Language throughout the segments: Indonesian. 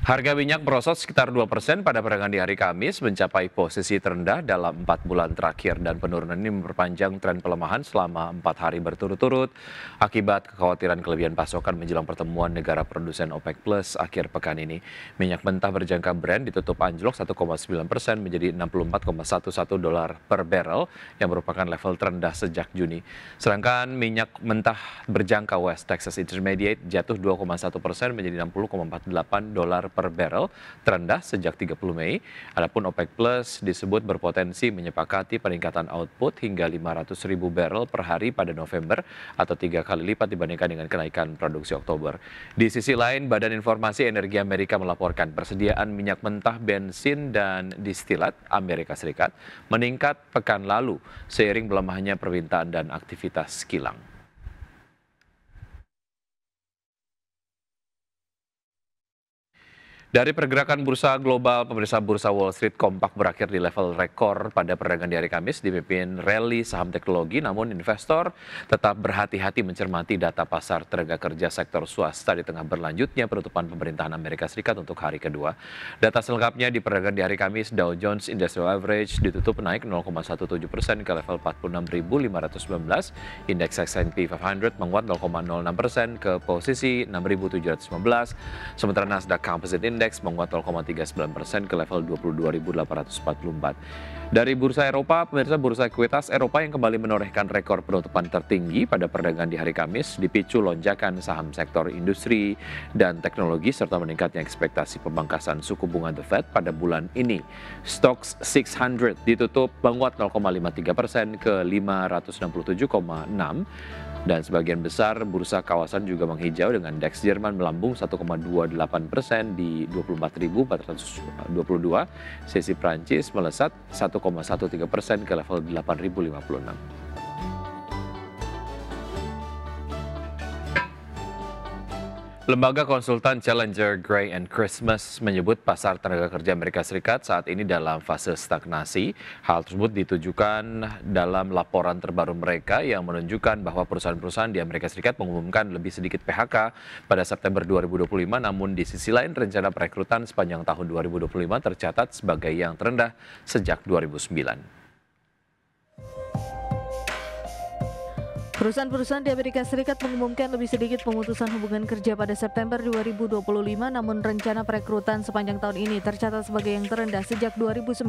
Harga minyak merosot sekitar 2% pada perdagangan di hari Kamis, mencapai posisi terendah dalam 4 bulan terakhir dan penurunan ini memperpanjang tren pelemahan selama 4 hari berturut-turut akibat kekhawatiran kelebihan pasokan menjelang pertemuan negara produsen OPEC Plus akhir pekan ini. Minyak mentah berjangka Brent ditutup anjlok 1,9% menjadi $64,11 per barrel yang merupakan level terendah sejak Juni. Sedangkan minyak mentah berjangka West Texas Intermediate jatuh 2,1% menjadi $60,48 per barrel, terendah sejak 30 Mei. Adapun OPEC Plus disebut berpotensi menyepakati peningkatan output hingga 500.000 barrel per hari pada November atau 3 kali lipat dibandingkan dengan kenaikan produksi Oktober. Di sisi lain, Badan Informasi Energi Amerika melaporkan persediaan minyak mentah, bensin, dan distilat Amerika Serikat meningkat pekan lalu seiring melemahnya permintaan dan aktivitas kilang. Dari pergerakan bursa global, pemirsa bursa Wall Street kompak berakhir di level rekor pada perdagangan di hari Kamis dipimpin rally saham teknologi, namun investor tetap berhati-hati mencermati data pasar tenaga kerja sektor swasta di tengah berlanjutnya penutupan pemerintahan Amerika Serikat untuk hari kedua. Data selengkapnya di perdagangan di hari Kamis, Dow Jones Industrial Average ditutup naik 0,17% ke level 46.519, indeks S&P 500 menguat 0,06% ke posisi 6.715, sementara Nasdaq Composite Index menguat 0,39% ke level 22.844. Dari bursa Eropa, pemirsa, bursa ekuitas Eropa yang kembali menorehkan rekor penutupan tertinggi pada perdagangan di hari Kamis dipicu lonjakan saham sektor industri dan teknologi serta meningkatnya ekspektasi pemangkasan suku bunga The Fed pada bulan ini. Stocks 600 ditutup menguat 0,53% ke 567,6. Dan sebagian besar bursa kawasan juga menghijau dengan DAX Jerman melambung 1,28% di 24.422, sesi Prancis melesat 1,13% ke level 8.056. Lembaga konsultan Challenger Gray and Christmas menyebut pasar tenaga kerja Amerika Serikat saat ini dalam fase stagnasi. Hal tersebut ditujukan dalam laporan terbaru mereka yang menunjukkan bahwa perusahaan-perusahaan di Amerika Serikat mengumumkan lebih sedikit PHK pada September 2025, namun di sisi lain rencana perekrutan sepanjang tahun 2025 tercatat sebagai yang terendah sejak 2009. Perusahaan-perusahaan di Amerika Serikat mengumumkan lebih sedikit pemutusan hubungan kerja pada September 2025, namun rencana perekrutan sepanjang tahun ini tercatat sebagai yang terendah sejak 2009.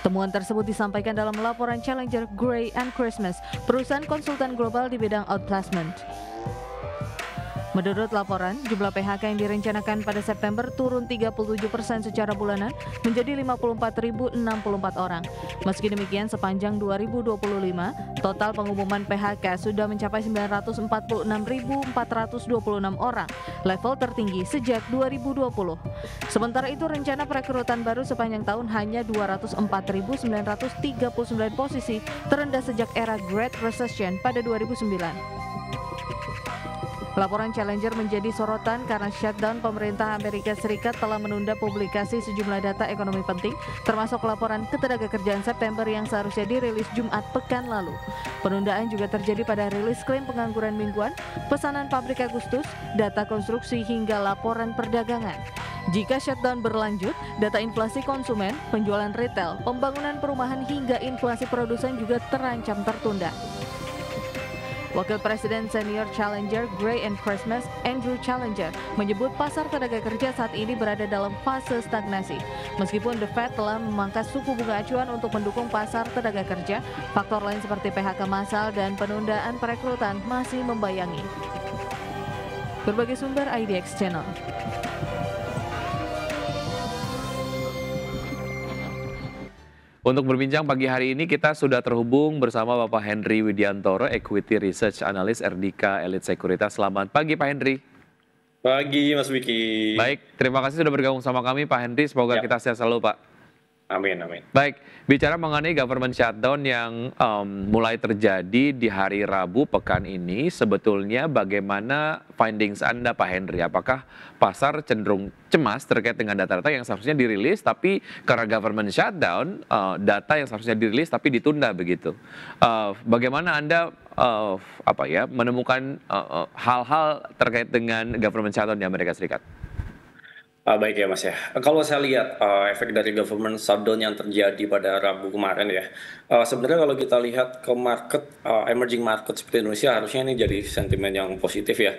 Temuan tersebut disampaikan dalam laporan Challenger Gray and Christmas, perusahaan konsultan global di bidang outplacement. Menurut laporan, jumlah PHK yang direncanakan pada September turun 37% secara bulanan menjadi 54.064 orang. Meski demikian, sepanjang 2025, total pengumuman PHK sudah mencapai 946.426 orang, level tertinggi sejak 2020. Sementara itu, rencana perekrutan baru sepanjang tahun hanya 204.939 posisi, terendah sejak era Great Recession pada 2009. Laporan Challenger menjadi sorotan karena shutdown pemerintah Amerika Serikat telah menunda publikasi sejumlah data ekonomi penting, termasuk laporan ketenagakerjaan September yang seharusnya dirilis Jumat pekan lalu. Penundaan juga terjadi pada rilis klaim pengangguran mingguan, pesanan pabrik Agustus, data konstruksi hingga laporan perdagangan. Jika shutdown berlanjut, data inflasi konsumen, penjualan retail, pembangunan perumahan hingga inflasi produsen juga terancam tertunda. Wakil Presiden Senior Challenger Gray and Christmas, Andrew Challenger, menyebut pasar tenaga kerja saat ini berada dalam fase stagnasi. Meskipun The Fed telah memangkas suku bunga acuan untuk mendukung pasar tenaga kerja, faktor lain seperti PHK massal dan penundaan perekrutan masih membayangi. Berbagai sumber IDX Channel. Untuk berbincang pagi hari ini kita sudah terhubung bersama Bapak Henry Widiantoro, Equity Research Analyst RDK Elite Sekuritas. Selamat pagi Pak Henry. Pagi Mas Wiki. Baik, terima kasih sudah bergabung sama kami Pak Henry. Semoga kita sehat selalu Pak. Amin, amin. Baik, bicara mengenai government shutdown yang mulai terjadi di hari Rabu pekan ini, sebetulnya bagaimana findings Anda Pak Henry? Apakah pasar cenderung cemas terkait dengan data-data yang seharusnya dirilis, tapi karena government shutdown, data yang seharusnya dirilis tapi ditunda begitu? Bagaimana Anda menemukan hal-hal terkait dengan government shutdown di Amerika Serikat? Baik ya Mas ya. Kalau saya lihat efek dari government shutdown yang terjadi pada Rabu kemarin ya, sebenarnya kalau kita lihat ke market, emerging market seperti Indonesia harusnya ini jadi sentimen yang positif ya.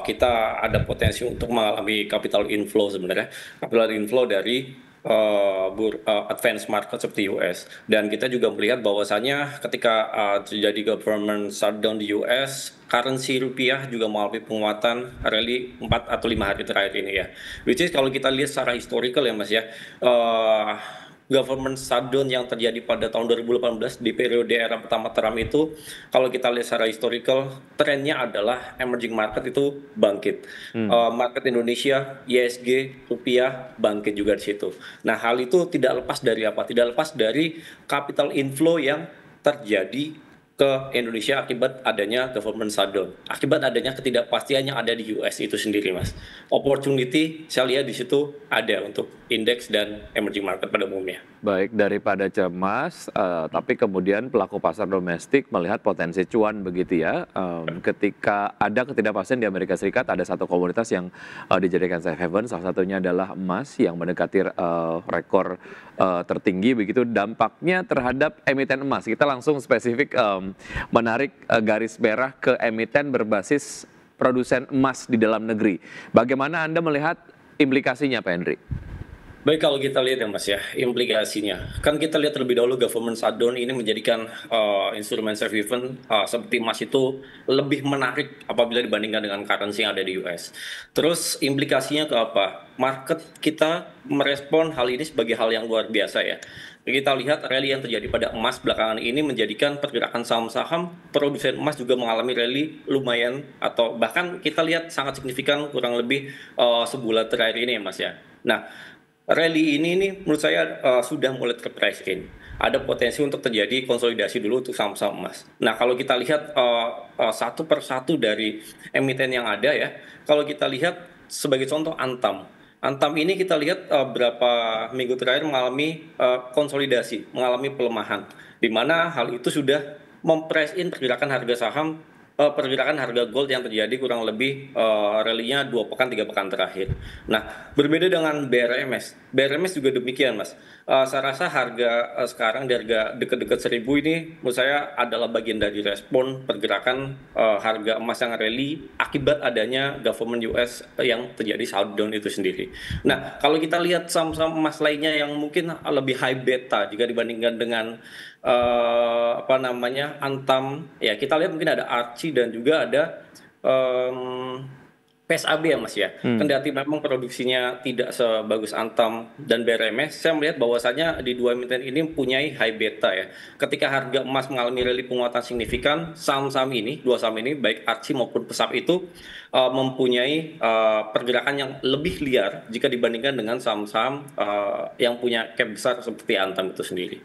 Kita ada potensi untuk mengalami capital inflow sebenarnya, capital inflow dari advanced market seperti US. Dan kita juga melihat bahwasannya ketika terjadi government shutdown di US, currency rupiah juga mengalami penguatan rally 4 atau 5 hari terakhir ini ya. Which is kalau kita lihat secara historical ya Mas ya, uh, government shutdown yang terjadi pada tahun 2018 di periode era pertama Trump itu, kalau kita lihat secara historical, trennya adalah emerging market itu bangkit. Market Indonesia, ISG, rupiah bangkit juga di situ. Nah, hal itu tidak lepas dari apa? Tidak lepas dari capital inflow yang terjadi ke Indonesia akibat adanya government shutdown, akibat adanya ketidakpastian yang ada di US itu sendiri, Mas. Opportunity saya lihat di situ ada untuk indeks dan emerging market pada umumnya. Baik, daripada cemas, tapi kemudian pelaku pasar domestik melihat potensi cuan begitu ya. Ketika ada ketidakpastian di Amerika Serikat, ada satu komoditas yang dijadikan safe haven, salah satunya adalah emas yang mendekati rekor tertinggi begitu. Dampaknya terhadap emiten emas. Kita langsung spesifik menarik garis merah ke emiten berbasis produsen emas di dalam negeri. Bagaimana Anda melihat implikasinya, Pak Henry? Baik, kalau kita lihat ya Mas ya, implikasinya. Kan kita lihat terlebih dahulu government shutdown ini menjadikan instrumen safe haven seperti emas itu lebih menarik apabila dibandingkan dengan currency yang ada di US. Terus implikasinya ke apa? Market kita merespon hal ini sebagai hal yang luar biasa ya. Kita lihat rally yang terjadi pada emas belakangan ini menjadikan pergerakan saham-saham produsen emas juga mengalami rally lumayan atau bahkan kita lihat sangat signifikan kurang lebih sebulan terakhir ini ya Mas ya. Nah, rally ini nih menurut saya sudah mulai terprice in. Ada potensi untuk terjadi konsolidasi dulu untuk saham-saham emas. Nah, kalau kita lihat satu persatu dari emiten yang ada ya, kalau kita lihat sebagai contoh Antam. Antam ini kita lihat berapa minggu terakhir mengalami konsolidasi, mengalami pelemahan. Di mana hal itu sudah memprice in pergerakan harga saham, pergerakan harga gold yang terjadi kurang lebih rally-nya 2 pekan 3 pekan terakhir. Nah, berbeda dengan BRMS. BRMS juga demikian, Mas. Saya rasa harga sekarang di harga dekat-dekat 1000 ini menurut saya adalah bagian dari respon pergerakan harga emas yang rally akibat adanya government US yang terjadi shutdown itu sendiri. Nah, kalau kita lihat saham-saham emas lainnya yang mungkin lebih high beta jika dibandingkan dengan apa namanya Antam, ya kita lihat mungkin ada Archie dan juga ada PSAB ya Mas ya. Kendati memang produksinya tidak sebagus Antam dan BRMS, saya melihat bahwasannya di dua emiten ini mempunyai high beta ya. Ketika harga emas mengalami rally penguatan signifikan, saham-saham ini, dua saham ini baik Archie maupun PSAB itu mempunyai pergerakan yang lebih liar jika dibandingkan dengan saham-saham yang punya cap besar seperti Antam itu sendiri.